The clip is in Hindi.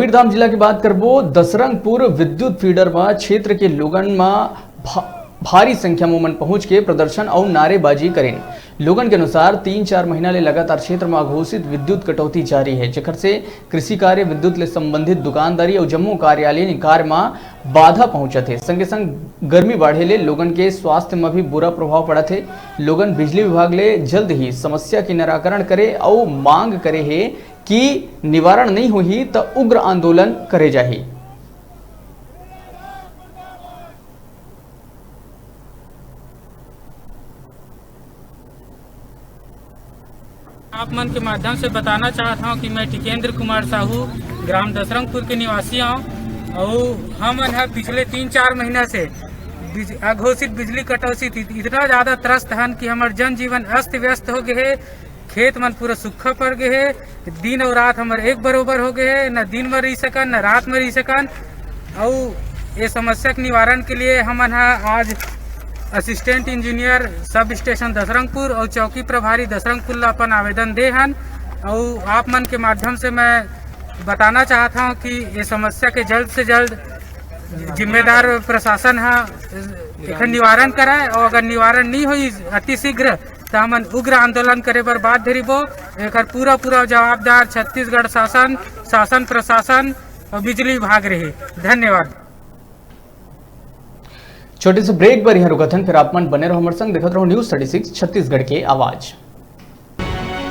कबीरधाम जिला की बात करबो। दसरंगपुर विद्युत फीडर में क्षेत्र के लोगन में भारी संख्या में पहुंच के प्रदर्शन और नारेबाजी करें। लोगन के अनुसार 3-4 महीना ले लगातार क्षेत्र में अघोषित विद्युत कटौती जारी है, जेकर से कृषि कार्य, विद्युत ले संबंधित दुकानदारी और जम्मू कार्यालयीन कार्य में बाधा पहुंचत है। संगे संग गर्मी बढ़े ले लोगन के स्वास्थ्य में भी बुरा प्रभाव पड़त है। लोगन बिजली विभाग ले जल्द ही समस्या के निराकरण करे और मांग करे है कि निवारण नहीं हुई तो उग्र आंदोलन करे जाही। आप मन के माध्यम से बताना चाहता हूँ कि मैं टिकेंद्र कुमार साहू ग्राम दसरंगपुर के निवासी हूँ और हम पिछले 3-4 महीना से अघोषित बिजली कटौती थी। इतना ज़्यादा त्रस्त हन कि हमारे जनजीवन अस्त व्यस्त हो गए है। खेत मन पूरा सूखा पड़ गए है। दिन और रात हमारे एक बरोबर हो गए है, न दिन में रह सकन न रात में रह सकन। और ये समस्या के निवारण के लिए हम आज असिस्टेंट इंजीनियर सब स्टेशन दसरंगपुर और चौकी प्रभारी दसरंगपुर अपन आवेदन दे हन। और आप मन के माध्यम से मैं बताना चाहता हूं कि ये समस्या के जल्द से जल्द जिम्मेदार प्रशासन एक निवारण कराए और अगर निवारण नहीं हुई अति शीघ्र तो हम उग्र आंदोलन करे पर बाध्य रहिबो। एक पूरा जवाबदार छत्तीसगढ़ शासन प्रशासन और बिजली विभाग रहे। धन्यवाद। छोटे से ब्रेक पर यहाँ रुकथन, फिर आप मन बने रहो हमारे संग, देखते रहो न्यूज़ 36 छत्तीसगढ़ के आवाज।